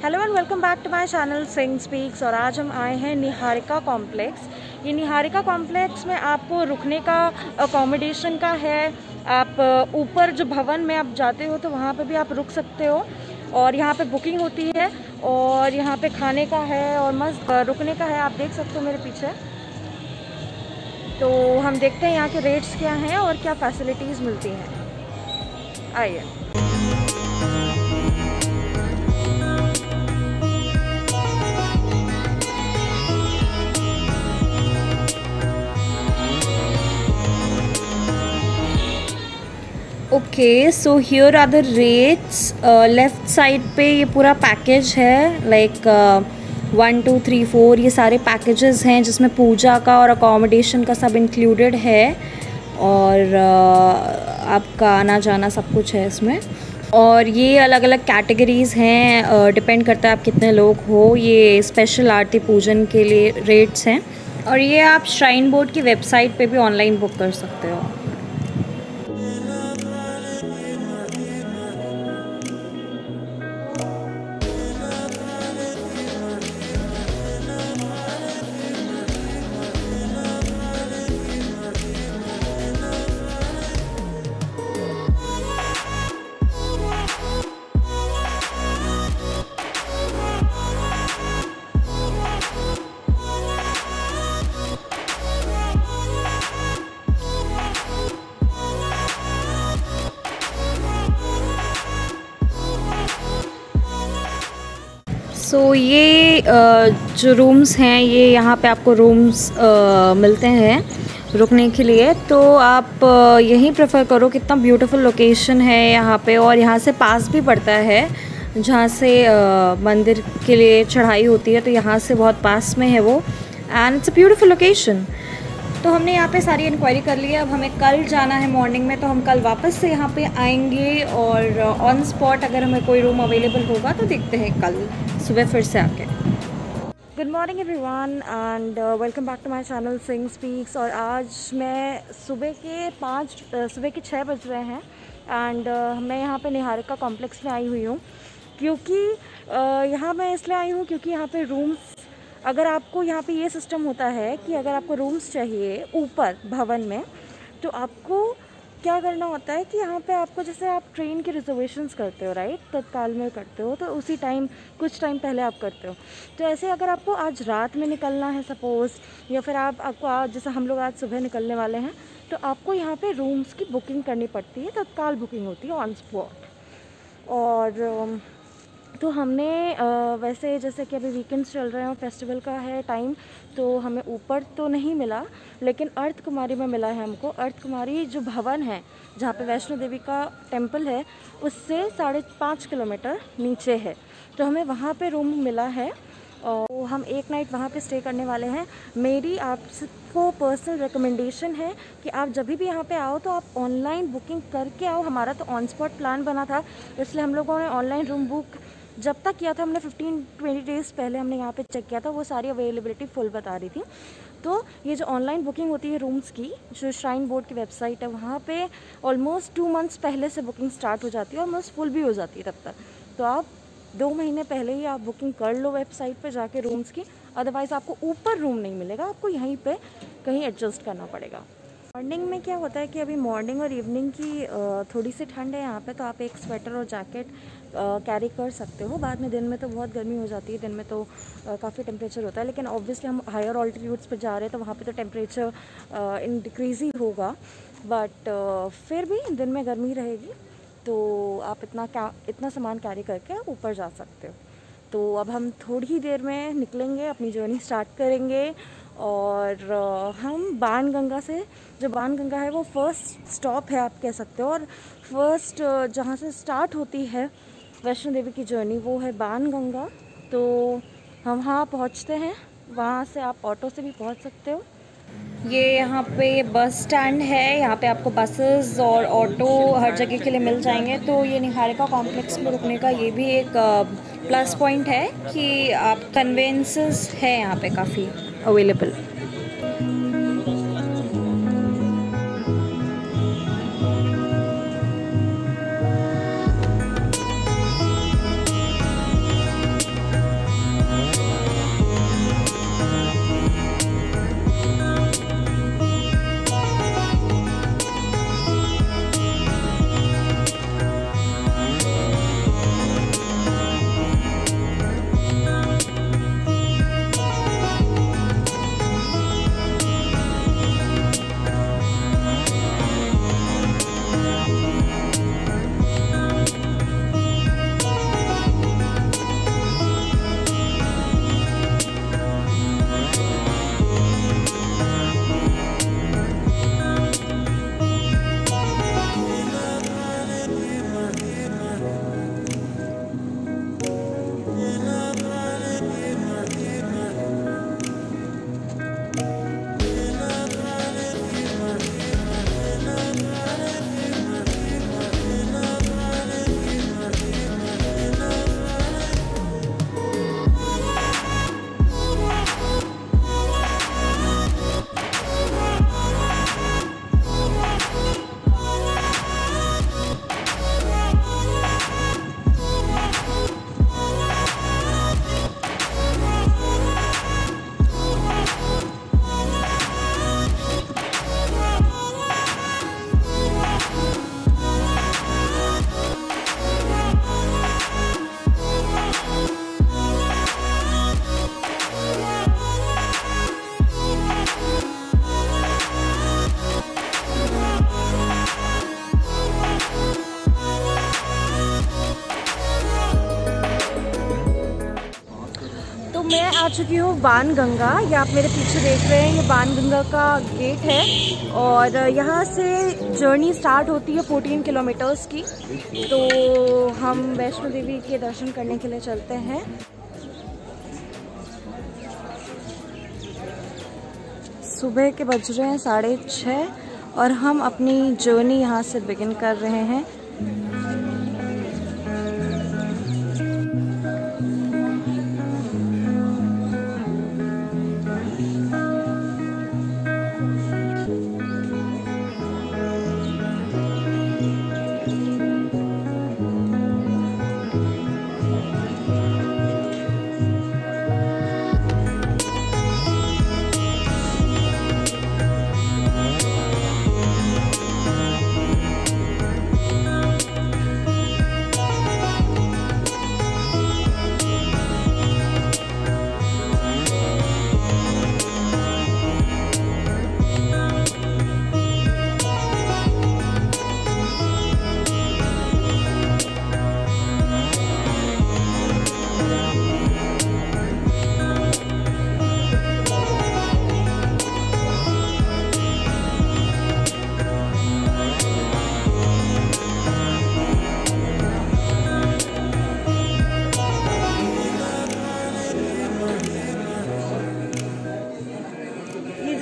Hello and welcome back to my channel Singh speaks. और आज हम आए हैं निहारिका कॉम्प्लेक्स। ये निहारिका कॉम्प्लेक्स में आपको रुकने का अकोमोडेशन का है। आप ऊपर जो भवन में आप जाते हो तो वहाँ पे भी आप रुक सकते हो और यहाँ पे बुकिंग होती है और यहाँ पे खाने का है और मस्त रुकने का है। आप देख सकते हो मेरे पीछे। तो हम देखते हैं यहाँ के रेट्स क्या हैं और क्या फैसिलिटीज़ मिलती हैं। आइए। Okay, so here are the rates. Left side पे ये पूरा पैकेज है, लाइक 1 2 3 4 ये सारे पैकेजेस हैं जिसमें पूजा का और अकोमोडेशन का सब इंक्लूडेड है और आपका आना जाना सब कुछ है इसमें। और ये अलग अलग कैटेगरीज़ हैं, डिपेंड करता है आप कितने लोग हो। ये स्पेशल आरती पूजन के लिए रेट्स हैं और ये आप श्राइन बोर्ड की वेबसाइट पे भी ऑनलाइन बुक कर सकते हो। सो ये जो रूम्स हैं, ये यहाँ पे आपको रूम्स मिलते हैं रुकने के लिए। तो आप यहीं प्रेफर करो। कितना ब्यूटीफुल लोकेशन है यहाँ पे और यहाँ से पास भी पड़ता है जहाँ से मंदिर के लिए चढ़ाई होती है। तो यहाँ से बहुत पास में है वो and it's a beautiful location. तो हमने यहाँ पे सारी इंक्वायरी कर ली है। अब हमें कल जाना है मॉर्निंग में, तो हम कल वापस से यहाँ पे आएंगे और ऑन स्पॉट अगर हमें कोई रूम अवेलेबल होगा तो देखते हैं कल सुबह फिर से आके। Good morning everyone and welcome back to my channel Singh speaks. और आज मैं सुबह के 6 बज रहे हैं एंड मैं यहाँ पे निहारिका कॉम्प्लेक्स में आई हुई हूँ। क्योंकि यहाँ मैं इसलिए आई हूँ क्योंकि यहाँ पे रूम्स, अगर आपको यहाँ पे ये सिस्टम होता है कि अगर आपको रूम्स चाहिए ऊपर भवन में, तो आपको क्या करना होता है कि यहाँ पे आपको, जैसे आप ट्रेन की रिजर्वेशंस करते हो राइट, तत्काल में करते हो तो उसी टाइम कुछ टाइम पहले आप करते हो। तो ऐसे अगर आपको आज रात में निकलना है सपोज़, या फिर आपको आज, जैसे हम लोग आज सुबह निकलने वाले हैं, तो आपको यहाँ पे रूम्स की बुकिंग करनी पड़ती है। तत्काल बुकिंग होती है ऑन स्पॉट। और तो हमने वैसे जैसे कि अभी वीकेंड्स चल रहे हैं और फेस्टिवल का है टाइम, तो हमें ऊपर तो नहीं मिला, लेकिन अर्थ कुमारी में मिला है हमको। अर्थ कुमारी जो भवन है जहाँ पे वैष्णो देवी का टेम्पल है, उससे 5.5 किलोमीटर नीचे है। तो हमें वहाँ पे रूम मिला है और हम एक नाइट वहाँ पे स्टे करने वाले हैं। मेरी आपको पर्सनल रिकमेंडेशन है कि आप जब भी यहाँ पे आओ तो आप ऑनलाइन बुकिंग करके आओ। हमारा तो ऑन स्पॉट प्लान बना था, इसलिए हम लोगों ने ऑनलाइन रूम बुक जब तक किया था, हमने 15-20 डेज़ पहले हमने यहाँ पे चेक किया था, वो सारी अवेलेबिलिटी फुल बता रही थी। तो ये जो ऑनलाइन बुकिंग होती है रूम्स की, जो श्राइन बोर्ड की वेबसाइट है, वहाँ पे ऑलमोस्ट 2 मंथ्स पहले से बुकिंग स्टार्ट हो जाती है, ऑलमोस्ट फुल भी हो जाती है तब तक। तो आप 2 महीने पहले ही आप बुकिंग कर लो वेबसाइट पर जाके रूम्स की, अदरवाइज़ आपको ऊपर रूम नहीं मिलेगा, आपको यहीं पर कहीं एडजस्ट करना पड़ेगा। मॉर्निंग में क्या होता है कि अभी मॉर्निंग और इवनिंग की थोड़ी सी ठंड है यहाँ पे, तो आप एक स्वेटर और जैकेट कैरी कर सकते हो। बाद में दिन में तो बहुत गर्मी हो जाती है, दिन में तो काफ़ी टेम्परेचर होता है, लेकिन ऑब्वियसली हम हायर ऑल्टीट्यूड्स पर जा रहे हैं तो वहाँ पे तो टेम्परेचर इंक्रीज़ ही होगा, बट फिर भी दिन में गर्मी रहेगी। तो आप इतना सामान कैरी करके ऊपर जा सकते हो। तो अब हम थोड़ी ही देर में निकलेंगे, अपनी जर्नी स्टार्ट करेंगे और हम बाणगंगा से, जो बाणगंगा है वो फर्स्ट स्टॉप है आप कह सकते हो, और फर्स्ट जहाँ से स्टार्ट होती है वैष्णो देवी की जर्नी वो है बाणगंगा। तो हम वहाँ पहुँचते हैं, वहाँ से आप ऑटो से भी पहुँच सकते हो। ये यहाँ पे बस स्टैंड है, यहाँ पे आपको बसेस और ऑटो हर जगह के लिए मिल जाएंगे। तो ये निहारिका कॉम्प्लेक्स में रुकने का ये भी एक प्लस पॉइंट है कि आप कन्वेंसेस है यहाँ पे काफ़ी अवेलेबल। मैं आ चुकी हूँ बाणगंगा। ये आप मेरे पीछे देख रहे हैं, ये बाणगंगा का गेट है और यहाँ से जर्नी स्टार्ट होती है 14 किलोमीटर्स की। तो हम वैष्णो देवी के दर्शन करने के लिए चलते हैं। सुबह के बज रहे हैं 6:30 और हम अपनी जर्नी यहाँ से बिगिन कर रहे हैं।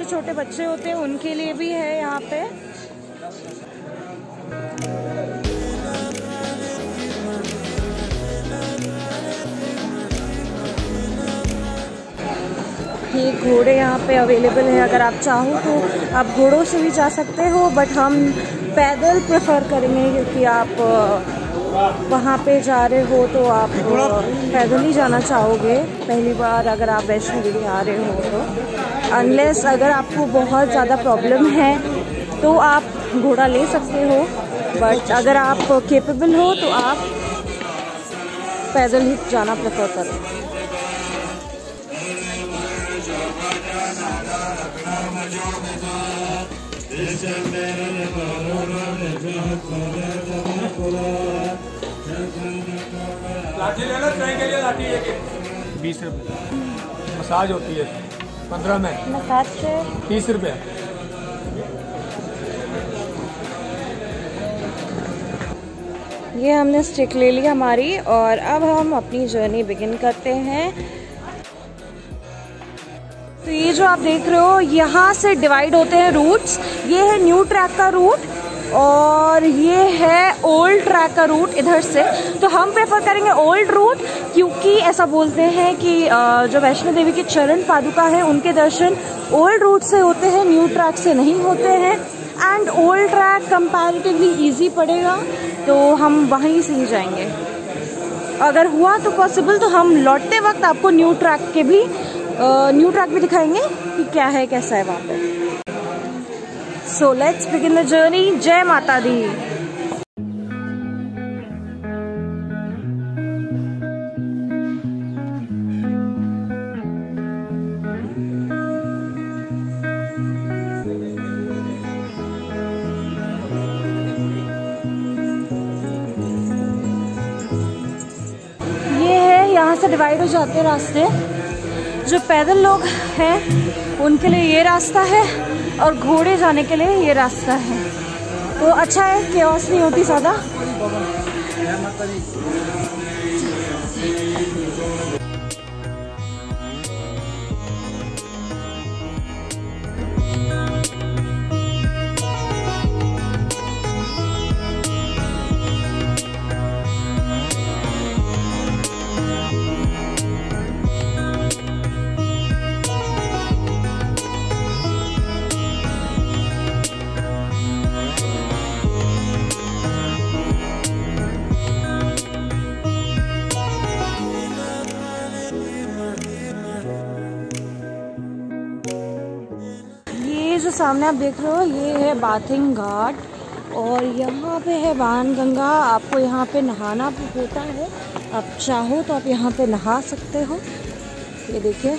छोटे बच्चे होते हैं उनके लिए भी है यहाँ पे। ये घोड़े यहाँ पे अवेलेबल है, अगर आप चाहो तो आप घोड़ों से भी जा सकते हो, बट हम पैदल प्रेफर करेंगे क्योंकि आप वहाँ पे जा रहे हो तो आप पैदल ही जाना चाहोगे पहली बार अगर आप वैष्णो देवी आ रहे हो तो। अनलेस अगर आपको बहुत ज़्यादा प्रॉब्लम है तो आप घोड़ा ले सकते हो, बट अगर आप केपेबल हो तो आप पैदल ही जाना प्रेफर करो। लाठी लेना चाय के लिए, लाठी 20 रुपये। मसाज होती है 15 में, मसाज से 30 रुपये। ये हमने स्टिक ले ली हमारी और अब हम अपनी जर्नी बिगिन करते हैं। तो ये जो आप देख रहे हो यहाँ से डिवाइड होते हैं रूट्स। ये है न्यू ट्रैक का रूट और ये है ओल्ड ट्रैक का रूट इधर से। तो हम प्रेफर करेंगे ओल्ड रूट क्योंकि ऐसा बोलते हैं कि जो वैष्णो देवी के चरण पादुका है उनके दर्शन ओल्ड रूट से होते हैं, न्यू ट्रैक से नहीं होते हैं। And old track comparatively easy पड़ेगा तो हम वहीं से ही जाएंगे। अगर हुआ तो पॉसिबल तो हम लौटते वक्त आपको न्यू ट्रैक भी दिखाएंगे कि क्या है कैसा है वहाँ पे। So let's begin the journey. जय माता दी। ये है यहाँ से डिवाइड हो जाते हैं रास्ते। जो पैदल लोग हैं उनके लिए ये रास्ता है और घोड़े जाने के लिए ये रास्ता है। तो अच्छा है, केओस नहीं होती ज़्यादा। जो सामने आप देख रहे हो ये है बाथिंग घाट और यहाँ पे है बाणगंगा। आपको यहाँ पे नहाना भी होता है, आप चाहो तो आप यहाँ पे नहा सकते हो। ये देखिए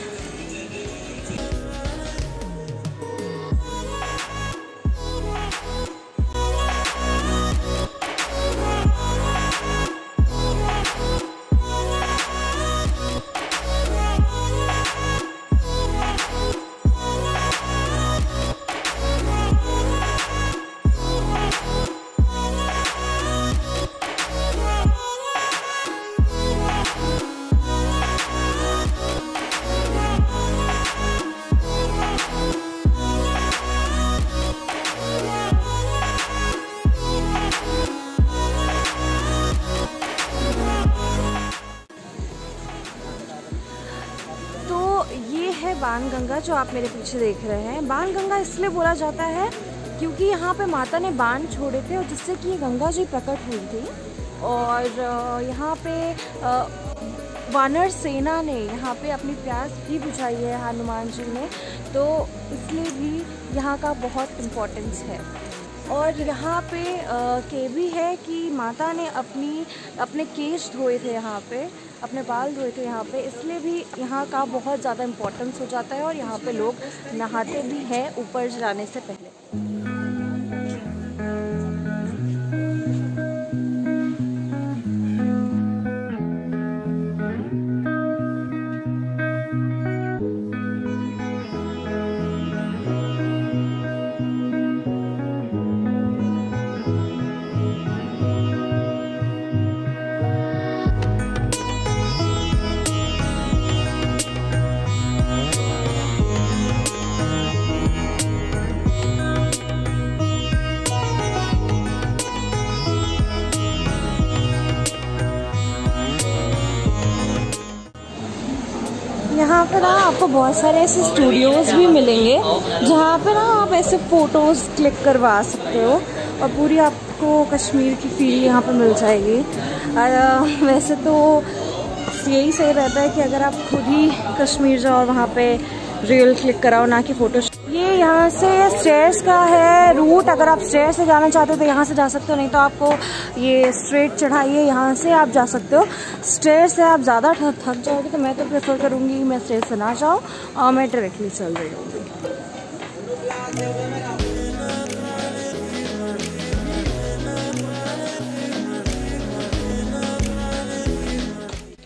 है बाणगंगा जो आप मेरे पीछे देख रहे हैं। बाणगंगा इसलिए बोला जाता है क्योंकि यहाँ पे माता ने बाण छोड़े थे और जिससे कि गंगा जी प्रकट हुई थी। और यहाँ पे वानर सेना ने यहाँ पे अपनी प्यास भी बुझाई है हनुमान जी ने, तो इसलिए भी यहाँ का बहुत इम्पोर्टेंस है। और यहाँ पे ये भी है कि माता ने अपने केश धोए थे यहाँ पे, अपने बाल धोए थे यहाँ पे, इसलिए भी यहाँ का बहुत ज़्यादा इम्पोर्टेंस हो जाता है। और यहाँ पे लोग नहाते भी हैं ऊपर जाने से पहले। यहाँ पे ना आपको बहुत सारे ऐसे स्टूडियोज़ भी मिलेंगे जहाँ पे ना आप ऐसे फ़ोटोज़ क्लिक करवा सकते हो और पूरी आपको कश्मीर की फील यहाँ पे मिल जाएगी। वैसे तो यही सही रहता है कि अगर आप खुद ही कश्मीर जाओ और वहाँ पे रील क्लिक कराओ, ना कि फ़ोटो। ये यहाँ से स्टेयर्स का है रूट, अगर आप स्टेयर से जाना चाहते हो तो यहाँ से जा सकते हो, नहीं तो आपको ये स्ट्रेट चढ़ाई है, यहाँ से आप जा सकते हो। स्टेयर से आप ज़्यादा थक जाओगे तो मैं तो प्रेफर करूँगी मैं स्टेयर से ना जाऊँ और मैं डायरेक्टली चल रही हूँ।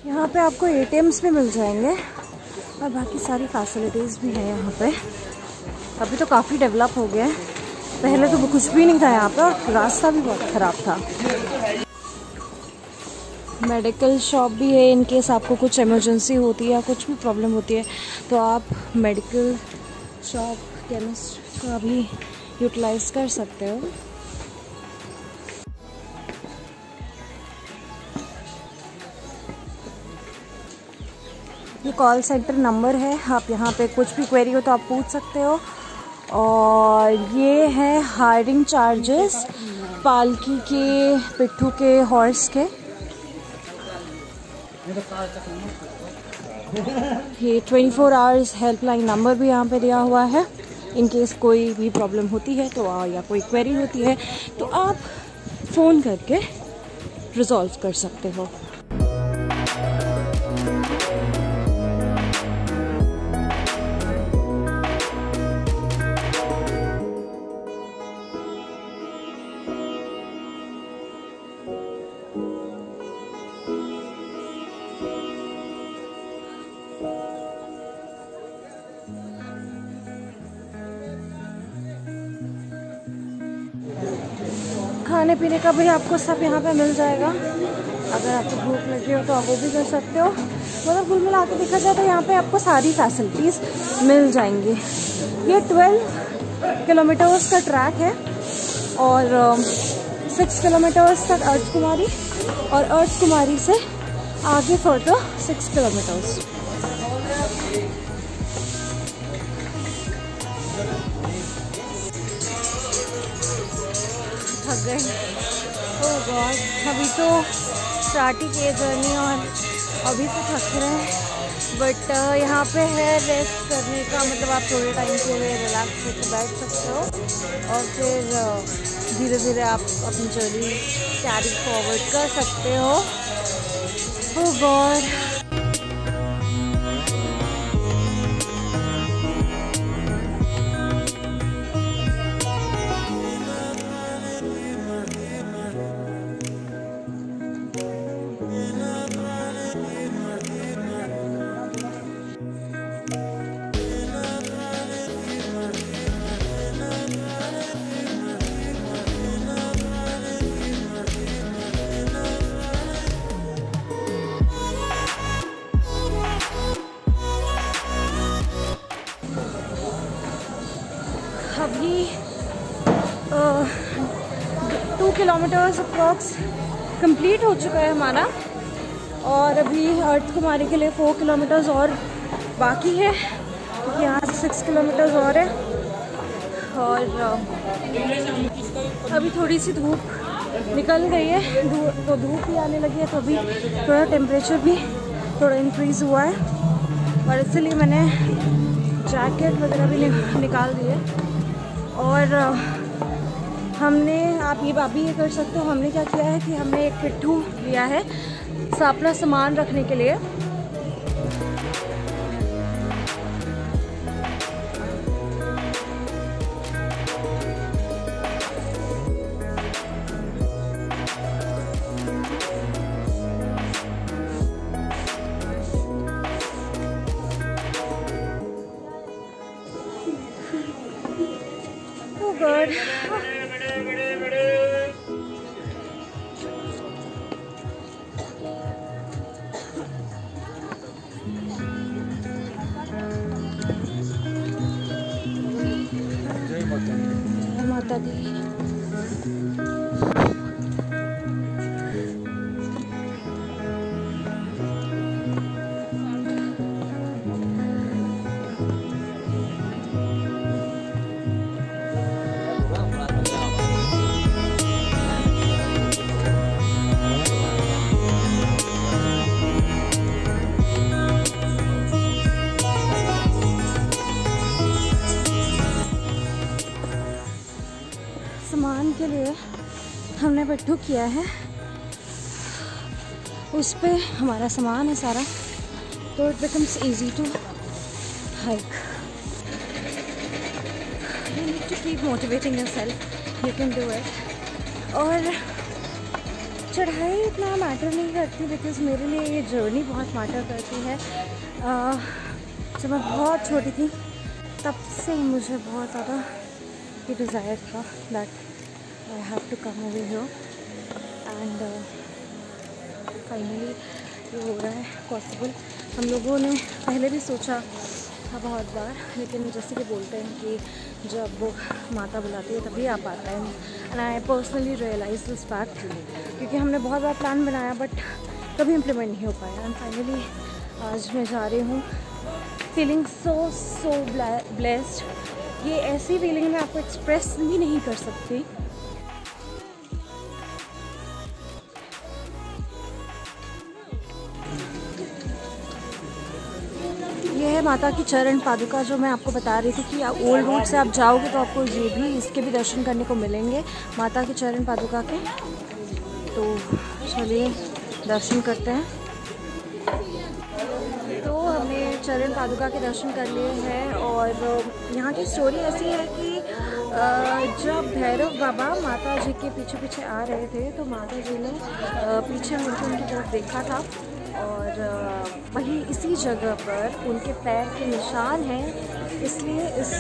यहाँ पे आपको ATMs भी मिल जाएंगे और बाकी सारी फैसिलिटीज़ भी है यहाँ पे। अभी तो काफ़ी डेवलप हो गया है, पहले तो कुछ भी नहीं था यहाँ पे और रास्ता भी बहुत ख़राब था। मेडिकल शॉप भी है, इन केस आपको कुछ इमरजेंसी होती है या कुछ भी प्रॉब्लम होती है तो आप मेडिकल शॉप केमिस्ट का भी यूटिलाइज कर सकते हो। ये कॉल सेंटर नंबर है, आप यहाँ पे कुछ भी क्वेरी हो तो आप पूछ सकते हो। और ये है हायरिंग चार्जेस पालकी के, पिट्ठू के, हॉर्स के। ये 24 आवर्स हेल्पलाइन नंबर भी यहाँ पे दिया हुआ है। इन केस कोई भी प्रॉब्लम होती है तो या कोई क्वेरी होती है तो आप फ़ोन करके रिजॉल्व कर सकते हो। खाने पीने का भी आपको सब यहाँ पे मिल जाएगा। अगर आपको भूख लगी हो तो आप वो भी कर सकते हो। मतलब कुल मिला के देखा जाए तो यहाँ पे आपको सारी फैसिलिटीज़ मिल जाएंगी। ये 12 किलोमीटर्स का ट्रैक है और 6 किलोमीटर्स तक अर्थ कुमारी और अर्थ कुमारी से आगे फर्दर 6 किलोमीटर्स। थक गए। ओह गॉड, अभी तो स्टार्ट ही किए जर्नी और अभी से थक रहे हैं। बट यहाँ पे है रेस्ट करने का, मतलब आप थोड़े टाइम के लिए रिलैक्स होकर बैठ सकते हो और फिर धीरे धीरे आप अपनी जर्नी कैरी फॉरवर्ड कर सकते हो। ओह गॉड, अभी 2 किलोमीटर्स अप्रॉक्स कंप्लीट हो चुका है हमारा और अभी अर्थ कुमारी के लिए 4 किलोमीटर्स और बाकी है। यहाँ से 6 किलोमीटर्स और है। और अभी थोड़ी सी धूप निकल गई है, तो धूप भी आने लगी है, तो अभी थोड़ा टेम्परेचर भी थोड़ा इंक्रीज़ हुआ है और इसलिए मैंने जैकेट वगैरह भी निकाल दिए। और हमने आप ये कर सकते हो, हमने क्या किया है कि हमने एक पिट्ठू लिया है अपना सामान रखने के लिए। Oh God. माता दी। सामान के लिए हमने पिट्ठू किया है, उस पे हमारा सामान है सारा, तो it becomes easy to hike. You need to keep motivating yourself, you can do it. और चढ़ाई इतना मैटर नहीं करती, बिकॉज मेरे लिए ये जर्नी बहुत मैटर करती है। जब मैं बहुत छोटी थी तब से मुझे बहुत ज़्यादा ये डिज़ायर था that I have to come over here, and finally ये हो रहा है पॉसिबल। हम लोगों ने पहले भी सोचा था बहुत बार, लेकिन जैसे कि बोलते हैं कि जब वो माता बुलाती है तभी आ पाता है, and I personally realize this fact, क्योंकि हमने बहुत बार प्लान बनाया बट कभी इम्प्लीमेंट नहीं हो पाया। एंड फाइनली आज मैं जा रही हूँ, फीलिंग सो ब्लेस्ड। ये ऐसी फीलिंग मैं आपको एक्सप्रेस भी नहीं कर सकती। ये है माता की चरण पादुका, जो मैं आपको बता रही थी कि ओल्ड रूट से आप जाओगे तो आपको ये भी इसके भी दर्शन करने को मिलेंगे, माता की चरण पादुका के। तो चलिए दर्शन करते हैं। तो हमने चरण पादुका के दर्शन कर लिए हैं, और यहाँ की स्टोरी ऐसी है कि जब भैरव बाबा माता जी के पीछे पीछे आ रहे थे, तो माता जी ने पीछे मुड़कर उनकी तरफ देखा था, और वही इसी जगह पर उनके पैर के निशान हैं, इसलिए इस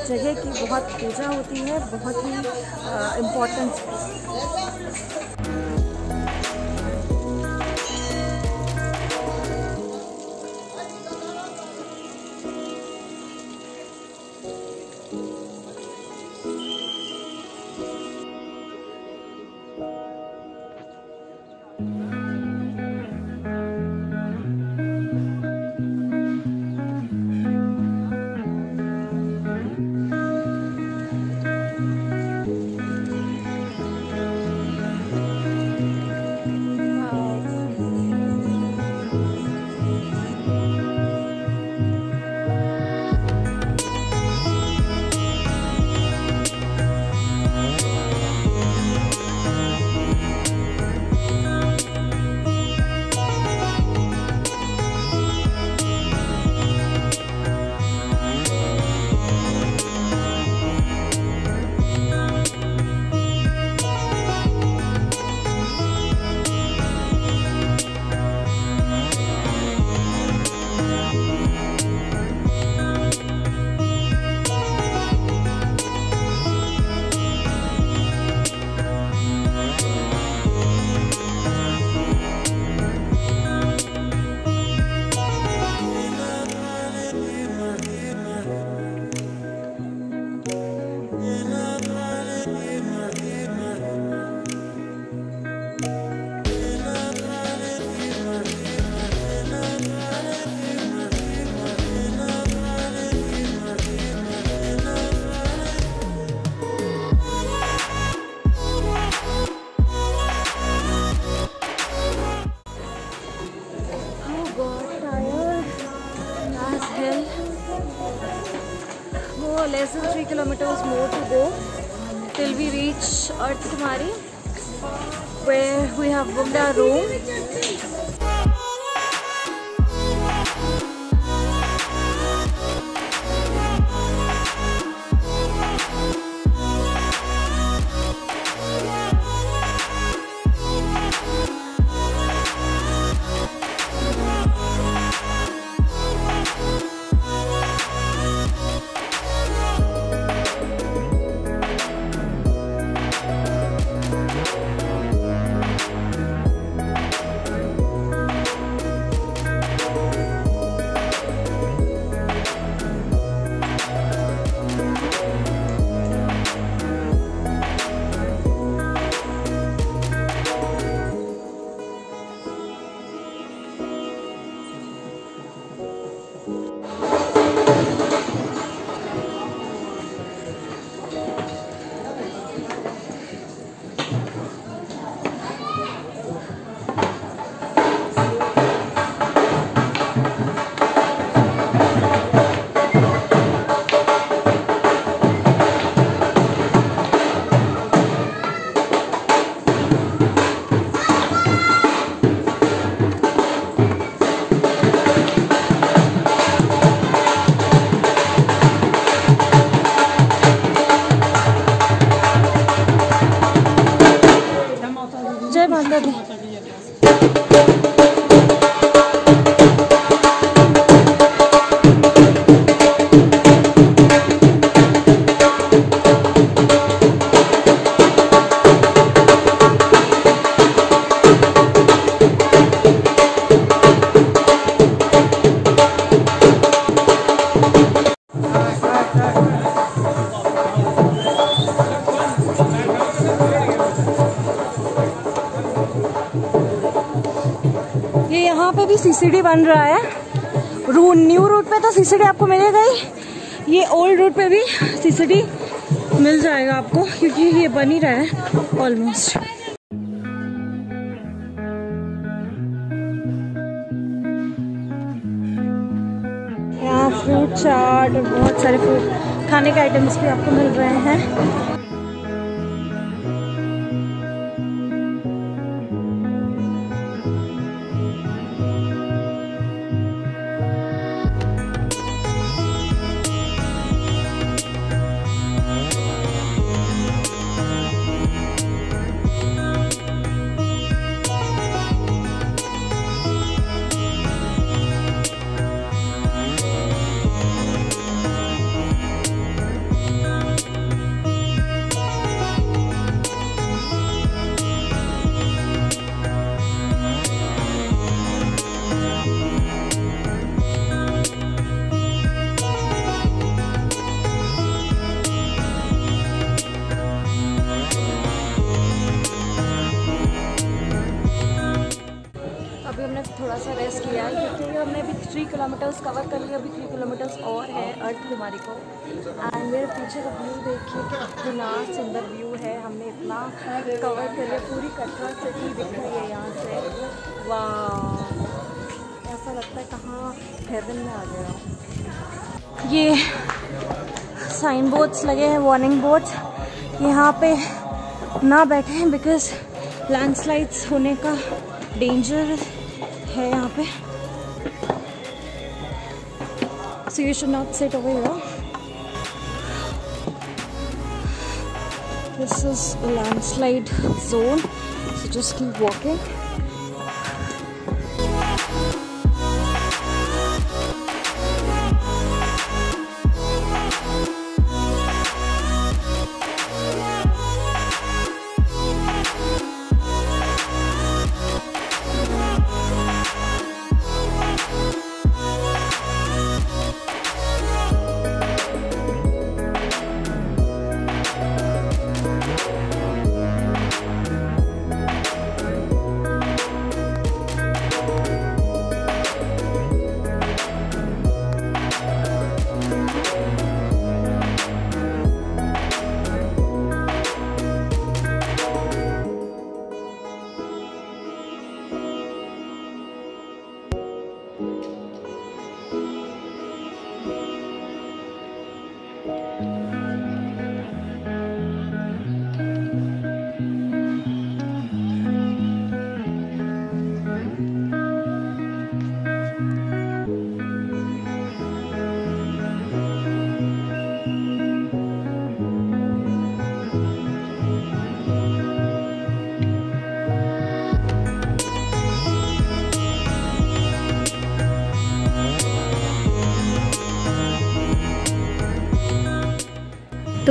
जगह की बहुत पूजा होती है, बहुत ही इम्पोर्टेंस है। less than 3 kilometers more to go till we reach Arthkumari, where we have booked our room. जय माता दी। ये यहाँ पे भी सीसीडी बन रहा है। न्यू रूट पे तो सीसीडी आपको मिलेगा ही, ये ओल्ड रूट पे भी सीसीडी मिल जाएगा आपको, क्योंकि ये बन ही रहा है ऑलमोस्ट। यहाँ फ्रूट चाट और बहुत सारे फ्रूट खाने के आइटम्स भी आपको मिल रहे हैं। हमने थोड़ा सा रेस्ट किया क्योंकि हमने अभी 3 किलोमीटर्स कवर कर लिया, अभी 3 किलोमीटर्स और है अर्धकुमारी को। एंड मेरे पीछे का व्यू देखिए कितना सुंदर व्यू है। हमने इतना कवर कर लिया, पूरी कटरा सिटी दिख रही है यहाँ से। वाह, ऐसा लगता है कहाँ हेवन में आ गया। ये साइन बोर्ड्स लगे हैं, वार्निंग बोर्ड्स, यहाँ पे ना बैठे बिकॉज लैंडस्लाइड्स होने का डेंजर है यहाँ पे, so you should not sit over here. This is a landslide zone, so just keep walking.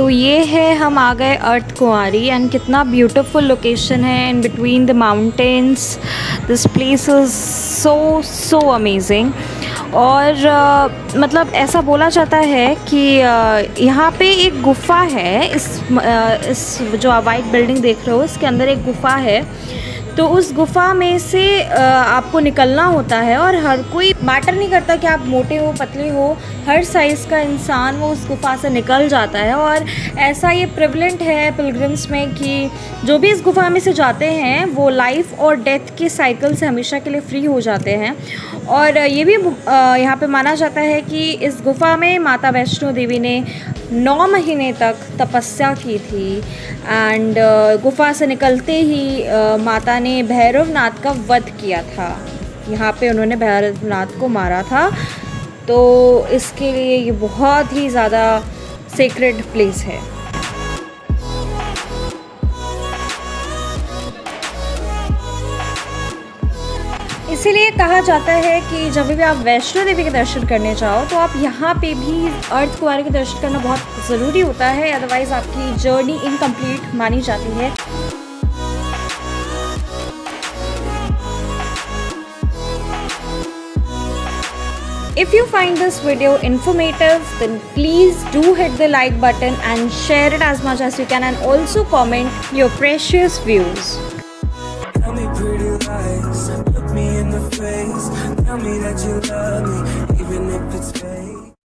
तो ये है, हम आ गए अर्थ कुंवारी एंड कितना ब्यूटीफुल लोकेशन है in between the mountains. This place is so amazing. और मतलब ऐसा बोला जाता है कि यहाँ पे एक गुफ़ा है, इस जो आप वाइट बिल्डिंग देख रहे हो इसके अंदर एक गुफ़ा है। तो उस गुफ़ा में से आपको निकलना होता है और हर कोई मैटर नहीं करता कि आप मोटे हो पतले हो, हर साइज़ का इंसान वो उस गुफ़ा से निकल जाता है। और ऐसा ये प्रिवलेंट है पिलग्रिम्स में कि जो भी इस गुफ़ा में से जाते हैं वो लाइफ और डेथ के साइकिल से हमेशा के लिए फ्री हो जाते हैं। और ये भी यहाँ पे माना जाता है कि इस गुफ़ा में माता वैष्णो देवी ने 9 महीने तक तपस्या की थी एंड गुफ़ा से निकलते ही माता ने भैरवनाथ का वध किया था। यहाँ पे उन्होंने भैरवनाथ को मारा था। तो इसके लिए ये बहुत ही ज़्यादा सेक्रेड प्लेस है। इसीलिए कहा जाता है कि जब भी आप वैष्णो देवी के दर्शन करने जाओ तो आप यहाँ पे भी अर्थ कुंवारी के दर्शन करना बहुत ज़रूरी होता है, अदरवाइज़ आपकी जर्नी इनकम्प्लीट मानी जाती है। If you find this video informative, then please do hit the like button and share it as much as you can, and also comment your precious views. Tell me pretty lies, look me in the face, tell me that you love me, even if it's